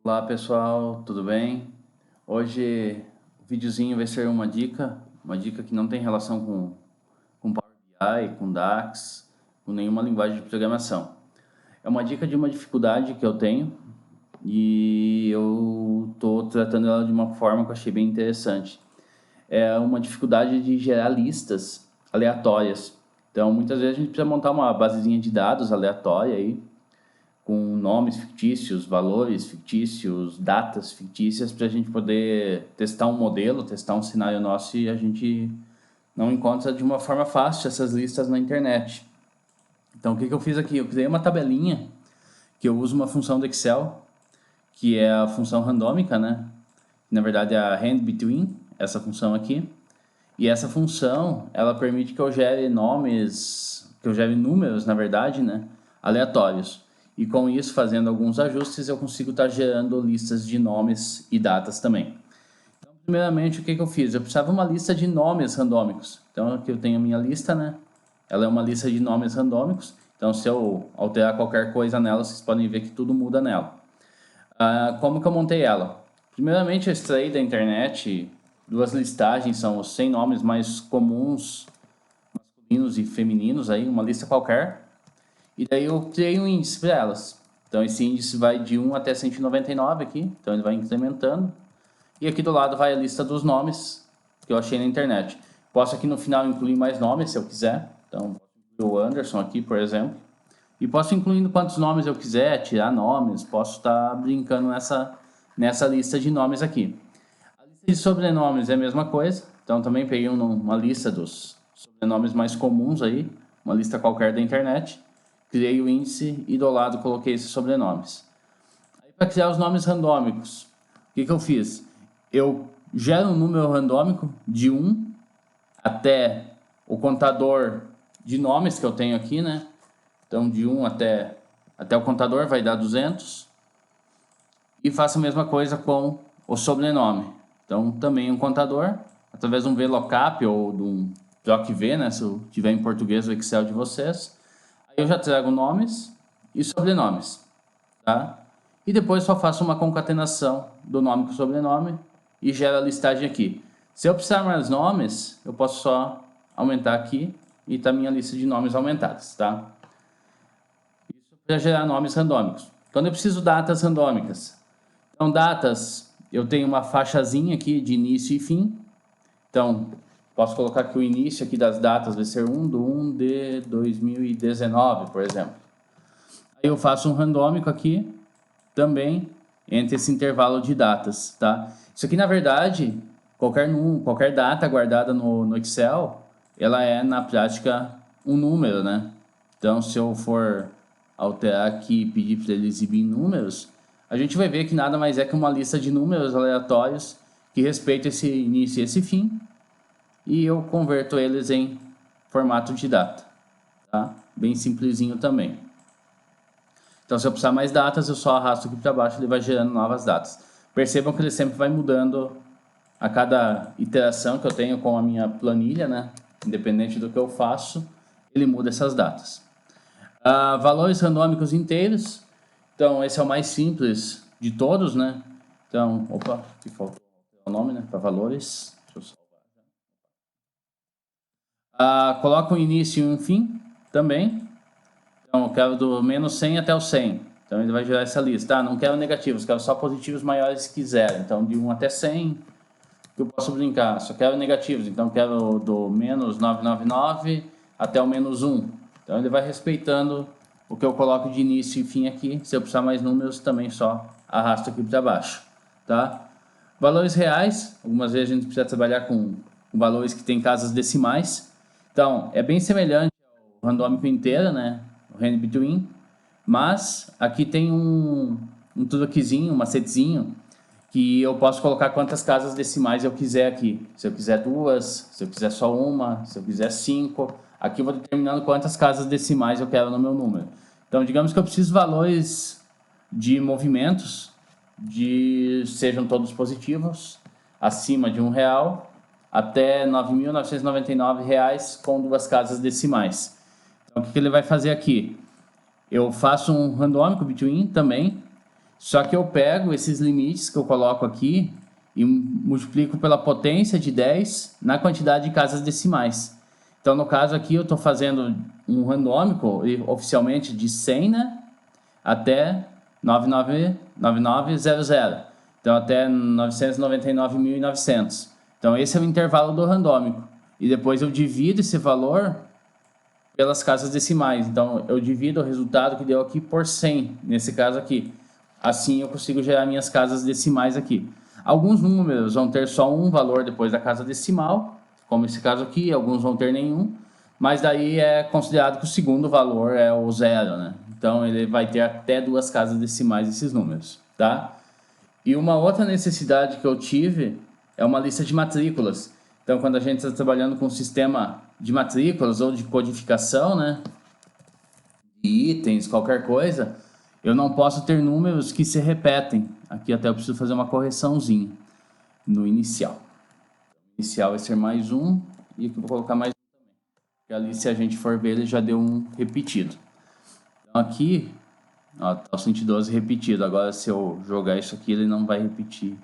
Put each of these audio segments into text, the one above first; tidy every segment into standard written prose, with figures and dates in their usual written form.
Olá pessoal, tudo bem? Hoje o videozinho vai ser uma dica que não tem relação com Power BI, com DAX, com nenhuma linguagem de programação. É uma dica de uma dificuldade que eu tenho e eu estou tratando ela de uma forma que eu achei bem interessante. É uma dificuldade de gerar listas aleatórias. Então, muitas vezes a gente precisa montar uma basezinha de dados aleatória aí, com nomes fictícios, valores fictícios, datas fictícias, para a gente poder testar um modelo, testar um cenário nosso e a gente não encontra de uma forma fácil essas listas na internet. Então, o que eu fiz aqui? Eu criei uma tabelinha que eu uso uma função do Excel, que é a função randômica, né? Na verdade, é a hand between, essa função aqui. E essa função, ela permite que eu gere nomes, que eu gere números, na verdade, né, aleatórios. E com isso, fazendo alguns ajustes, eu consigo estar gerando listas de nomes e datas também. Então, primeiramente, o que eu fiz? Eu precisava de uma lista de nomes randômicos. Então, aqui eu tenho a minha lista, né? Ela é uma lista de nomes randômicos. Então, se eu alterar qualquer coisa nela, vocês podem ver que tudo muda nela. Como que eu montei ela? Primeiramente, eu extraí da internet duas listagens, são os 100 nomes mais comuns, masculinos e femininos, aí, uma lista qualquer. E daí eu criei um índice para elas. Então, esse índice vai de 1 até 199 aqui, então ele vai incrementando. E aqui do lado vai a lista dos nomes que eu achei na internet. Posso aqui no final incluir mais nomes, se eu quiser. Então, o Anderson aqui, por exemplo. E posso incluindo quantos nomes eu quiser, tirar nomes, posso estar brincando nessa lista de nomes aqui. A lista de sobrenomes é a mesma coisa, então também peguei uma lista dos sobrenomes mais comuns aí, uma lista qualquer da internet, criei o índice e do lado coloquei esses sobrenomes. Aí para criar os nomes randômicos, o que eu fiz? Eu gero um número randômico de 1 até o contador de nomes que eu tenho aqui, né? Então, de 1 até o contador vai dar 200. E faço a mesma coisa com o sobrenome. Então, também um contador, através de um VLOOKUP ou de um PROC-V, né? Se eu tiver em português o Excel de vocês. Aí eu já trago nomes e sobrenomes, tá? E depois só faço uma concatenação do nome com o sobrenome e gero a listagem aqui. Se eu precisar mais nomes, eu posso só aumentar aqui e tá minha lista de nomes aumentadas, tá? Para gerar nomes randômicos. Quando eu preciso datas randômicas. Então, datas, eu tenho uma faixazinha aqui de início e fim. Então, posso colocar que o início aqui das datas vai ser 1 de 2019, por exemplo. Aí eu faço um randômico aqui, também, entre esse intervalo de datas, tá? Isso aqui, na verdade, qualquer data guardada no Excel, ela é, na prática, um número, né? Então, se eu for alterar aqui e pedir para ele exibir números, a gente vai ver que nada mais é que uma lista de números aleatórios que respeitam esse início e esse fim, e eu converto eles em formato de data, tá? Bem simplesinho também. Então, se eu precisar mais datas, eu só arrasto aqui para baixo e ele vai gerando novas datas. Percebam que ele sempre vai mudando a cada iteração que eu tenho com a minha planilha, né? Independente do que eu faço, ele muda essas datas. Valores randômicos inteiros. Então, esse é o mais simples de todos, né? Então, opa, aqui faltou o nome, né? Para valores. Deixa eu salvar. Coloco um início e um fim também. Então, eu quero do menos 100 até o 100. Então, ele vai gerar essa lista. Não quero negativos, quero só positivos maiores que zero. Então, de 1 até 100, que eu posso brincar. Só quero negativos, então quero do menos 999 até o menos 1. Então, ele vai respeitando o que eu coloco de início e fim aqui. Se eu precisar mais números, também só arrasto aqui para baixo, tá? Valores reais, algumas vezes a gente precisa trabalhar com valores que têm casas decimais. Então, é bem semelhante ao randômico inteiro, né? O hand between. Mas aqui tem um truquezinho, um macetezinho, que eu posso colocar quantas casas decimais eu quiser aqui. Se eu quiser duas, se eu quiser só uma, se eu quiser 5. Aqui eu vou determinando quantas casas decimais eu quero no meu número. Então, digamos que eu preciso de valores de movimentos, sejam todos positivos, acima de R$ 1, até R$ 9.999 com duas casas decimais. Então, o que ele vai fazer aqui? Eu faço um randômico between também, Só que eu pego esses limites que eu coloco aqui e multiplico pela potência de 10 na quantidade de casas decimais. Então, no caso aqui, eu estou fazendo um randômico, oficialmente de 100, né, até 9900. Então, até 999.900. Então, esse é o intervalo do randômico. E depois eu divido esse valor pelas casas decimais. Então, eu divido o resultado que deu aqui por 100, nesse caso aqui. Assim, eu consigo gerar minhas casas decimais aqui. Alguns números vão ter só um valor depois da casa decimal, como esse caso aqui, alguns vão ter nenhum, mas daí é considerado que o segundo valor é o zero, né? Então, ele vai ter até 2 casas decimais esses números, tá? E uma outra necessidade que eu tive é uma lista de matrículas. Então, quando a gente está trabalhando com um sistema de matrículas ou de codificação, né, de itens, qualquer coisa, eu não posso ter números que se repetem. Aqui até eu preciso fazer uma correçãozinha no inicial. O inicial vai ser mais um, e aqui eu vou colocar mais um também. Porque ali, se a gente for ver, ele já deu um repetido. Então, aqui, ó, tá o 112 repetido. Agora, se eu jogar isso aqui, ele não vai repetir.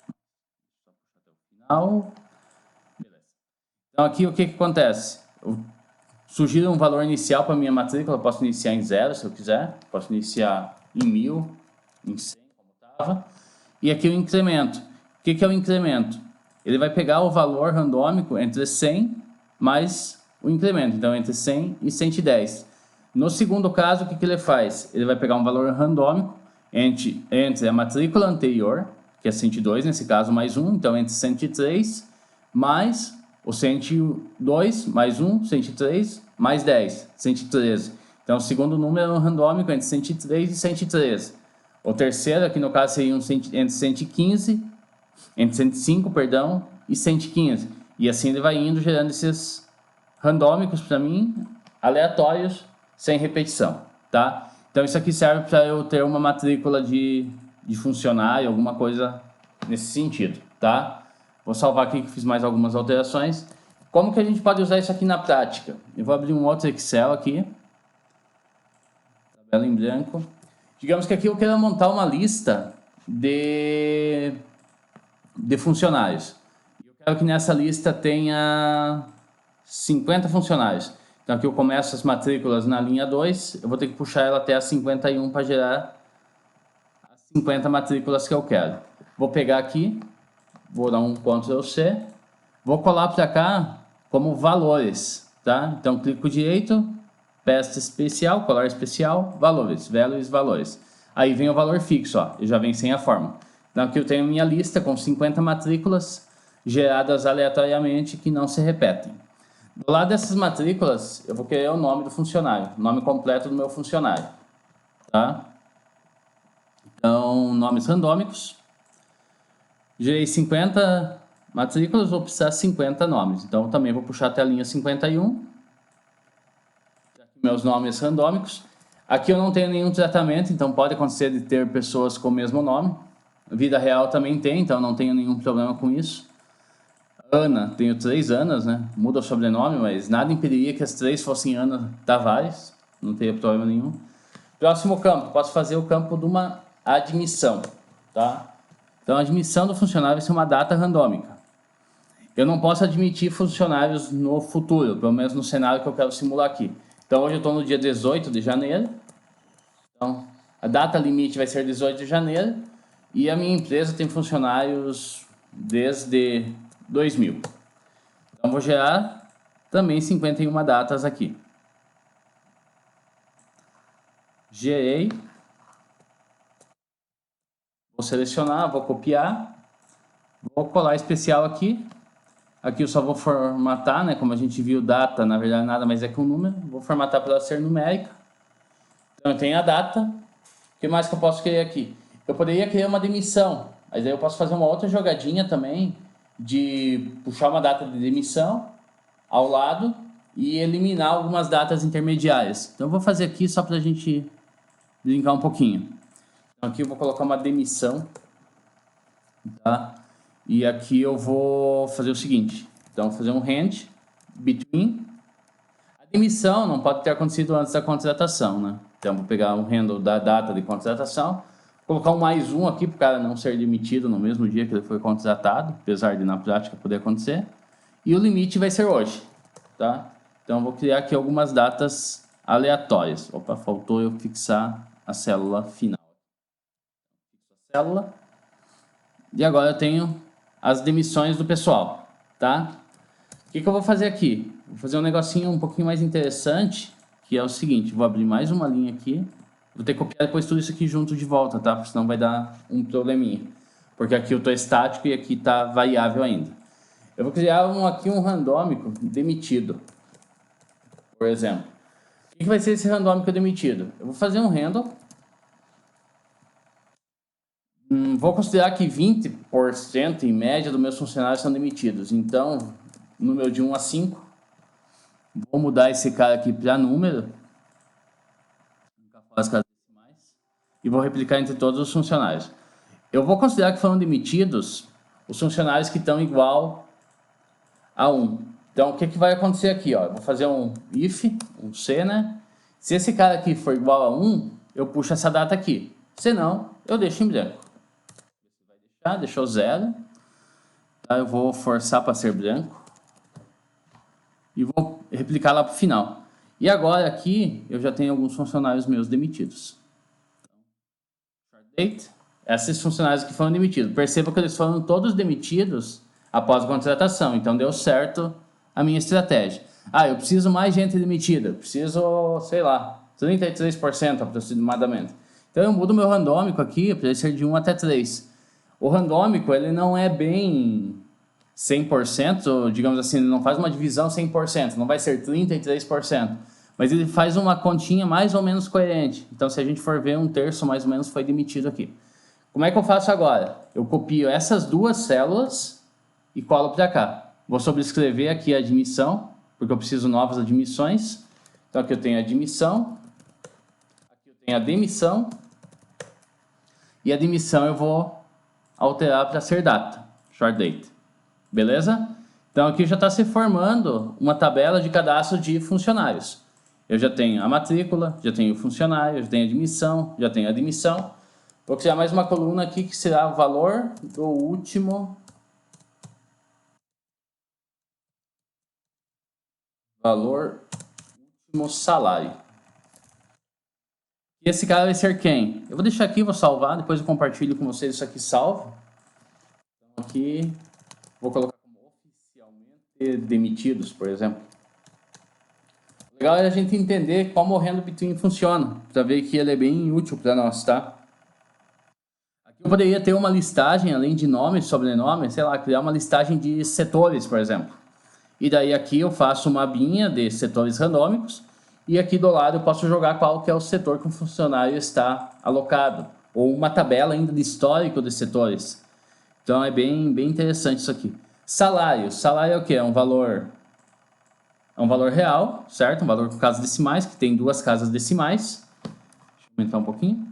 Até o final. Beleza. Então, aqui, o que acontece? Eu sugiro um valor inicial para minha matrícula. Eu posso iniciar em 0, se eu quiser. Posso iniciar em 1000, em 100, como estava. E aqui o incremento. O que é o incremento? Ele vai pegar o valor randômico entre 100 mais o incremento. Então, entre 100 e 110. No segundo caso, o que ele faz? Ele vai pegar um valor randômico entre a matrícula anterior, que é 102, nesse caso, mais 1. Então, entre 103 mais o 102, mais 1, 103, mais 10, 113. Então, o segundo número é um randômico entre 103 e 113. O terceiro, aqui no caso, seria entre 115, entre 105, perdão, e 115. E assim ele vai indo, gerando esses randômicos para mim, aleatórios, sem repetição, tá? Então, isso aqui serve para eu ter uma matrícula de funcionário, alguma coisa nesse sentido, tá? Vou salvar aqui que fiz mais algumas alterações. Como que a gente pode usar isso aqui na prática? Eu vou abrir um outro Excel aqui. Tabela em branco. Digamos que aqui eu quero montar uma lista de funcionários. Eu quero que nessa lista tenha 50 funcionários. Então aqui eu começo as matrículas na linha 2, eu vou ter que puxar ela até a 51 para gerar as 50 matrículas que eu quero. Vou pegar aqui, vou dar um Ctrl+C, vou colar para cá como valores, tá? Então clico direito, pasta especial, colar especial, valores, valores. Aí vem o valor fixo, ó, e já vem sem a fórmula. Então aqui eu tenho minha lista com 50 matrículas geradas aleatoriamente que não se repetem. Do lado dessas matrículas, eu vou querer o nome do funcionário, o nome completo do meu funcionário, tá? Então, nomes randômicos. Gerei 50 matrículas, vou precisar de 50 nomes. Então, também vou puxar até a linha 51. Aqui meus nomes randômicos. Aqui eu não tenho nenhum tratamento, então pode acontecer de ter pessoas com o mesmo nome. Vida real também tem, então não tenho nenhum problema com isso. Ana, tenho 3 Anas, né? Muda o sobrenome, mas nada impediria que as 3 fossem Ana Tavares, não teria problema nenhum. Próximo campo, posso fazer o campo de uma admissão, tá? Então, a admissão do funcionário vai ser uma data randômica. Eu não posso admitir funcionários no futuro, pelo menos no cenário que eu quero simular aqui. Então, hoje eu estou no dia 18 de janeiro. Então, a data limite vai ser 18 de janeiro. E a minha empresa tem funcionários desde 2000. Então, vou gerar também 51 datas aqui. Gerei. Vou selecionar, vou copiar. Vou colar especial aqui. Aqui eu só vou formatar, né? Como a gente viu, data, na verdade, nada mais é que um número. Vou formatar para ela ser numérica. Então, eu tenho a data. O que mais que eu posso querer aqui? Eu poderia criar uma demissão. Mas aí eu posso fazer uma outra jogadinha também de puxar uma data de demissão ao lado e eliminar algumas datas intermediárias. Então, eu vou fazer aqui só para a gente brincar um pouquinho. Então, aqui eu vou colocar uma demissão, tá? E aqui eu vou fazer o seguinte. Então, vou fazer um rand between. A demissão não pode ter acontecido antes da contratação, né? Então, vou pegar um handle da data de contratação, colocar um mais um aqui para o cara não ser demitido no mesmo dia que ele foi contratado, apesar de na prática poder acontecer. E o limite vai ser hoje, tá? Então eu vou criar aqui algumas datas aleatórias. Opa, faltou eu fixar a célula final. Célula. E agora eu tenho as demissões do pessoal, tá? O que eu vou fazer aqui? Vou fazer um negocinho um pouquinho mais interessante, que é o seguinte, vou abrir mais uma linha aqui. Vou ter que copiar depois tudo isso aqui junto de volta, tá? Porque senão vai dar um probleminha. Porque aqui eu estou estático e aqui está variável ainda. Eu vou criar aqui um randômico demitido, por exemplo. O que vai ser esse randômico demitido? Eu vou fazer um random. Vou considerar que 20% em média dos meus funcionários são demitidos. Então, número de 1 a 5. Vou mudar esse cara aqui para número. As casas decimais. E vou replicar entre todos os funcionários. Eu vou considerar que foram demitidos os funcionários que estão igual a 1. Então, o que vai acontecer aqui? Ó? Eu vou fazer um if, um C, né? Se esse cara aqui for igual a 1, eu puxo essa data aqui. Se não, eu deixo em branco. Deixou 0. Tá? Eu vou forçar para ser branco. E vou replicar lá para o final. E agora aqui, eu já tenho alguns funcionários meus demitidos. Date. Esses funcionários que foram demitidos. Perceba que eles foram todos demitidos após a contratação. Então, deu certo a minha estratégia. Ah, eu preciso mais gente demitida. Eu preciso, sei lá, 33% aproximadamente. Então, eu mudo meu randômico aqui para ele ser de 1 até 3. O randômico, ele não é bem 100%, digamos assim, ele não faz uma divisão 100%, não vai ser 33%, mas ele faz uma continha mais ou menos coerente. Então, se a gente for ver, 1/3 mais ou menos foi demitido aqui. Como é que eu faço agora? Eu copio essas duas células e colo para cá. Vou sobrescrever aqui a admissão, porque eu preciso de novas admissões. Então, aqui eu tenho a admissão, aqui eu tenho a demissão, e a demissão eu vou alterar para ser data, short date. Beleza? Então aqui já está se formando uma tabela de cadastro de funcionários. Eu já tenho a matrícula, já tenho o funcionário, já tenho a admissão, já tenho a demissão. Vou criar mais uma coluna aqui que será o valor do último salário. E esse cara vai ser quem? Eu vou deixar aqui, vou salvar, depois eu compartilho com vocês isso aqui salvo. Então aqui, vou colocar como oficialmente demitidos, por exemplo. O legal é a gente entender como o Random Between funciona, para ver que ele é bem útil para nós, tá? Aqui eu poderia ter uma listagem, além de nome, sobrenome, sei lá, criar uma listagem de setores, por exemplo. E daí aqui eu faço uma abinha de setores randômicos, e aqui do lado eu posso jogar qual que é o setor que o funcionário está alocado, ou uma tabela ainda de histórico de setores. Então é bem interessante isso aqui. Salário. Salário é o quê? É um valor real, certo? Um valor com casas decimais, que tem duas casas decimais. Deixa eu aumentar um pouquinho.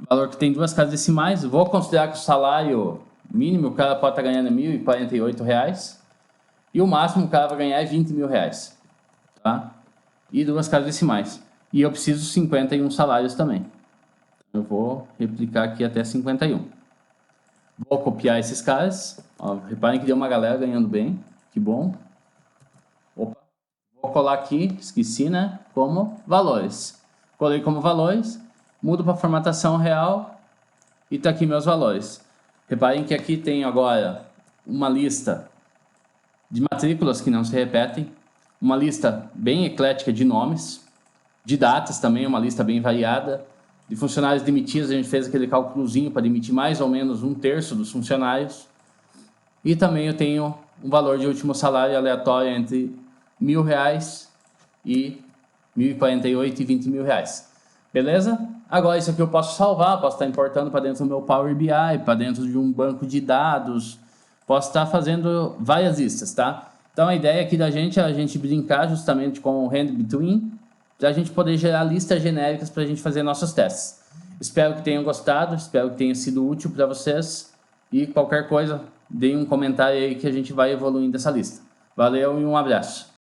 Valor que tem duas casas decimais. Vou considerar que o salário mínimo o cara pode estar ganhando R$ 1.048. E o máximo o cara vai ganhar é R$ 20.000. Tá? E duas casas decimais. E eu preciso 51 salários também. Eu vou replicar aqui até 51. Vou copiar esses caras. Ó, reparem que deu uma galera ganhando bem. Que bom. Opa. Vou colar aqui, esqueci, né? Como valores. Colei como valores. Mudo para formatação real. E tá aqui meus valores. Reparem que aqui tem agora uma lista de matrículas que não se repetem. Uma lista bem eclética de nomes. De datas também, uma lista bem variada. De funcionários demitidos, a gente fez aquele cálculozinho para demitir mais ou menos 1/3 dos funcionários. E também eu tenho um valor de último salário aleatório entre R$ 1.000 e R$ 1.048 e R$ 20.000. Beleza? Agora isso aqui eu posso salvar, posso estar importando para dentro do meu Power BI, para dentro de um banco de dados, posso estar fazendo várias listas, tá? Então a ideia aqui da gente é a gente brincar justamente com o Random Between, para a gente poder gerar listas genéricas para a gente fazer nossos testes. Espero que tenham gostado, espero que tenha sido útil para vocês e qualquer coisa, deem um comentário aí que a gente vai evoluindo essa lista. Valeu e um abraço.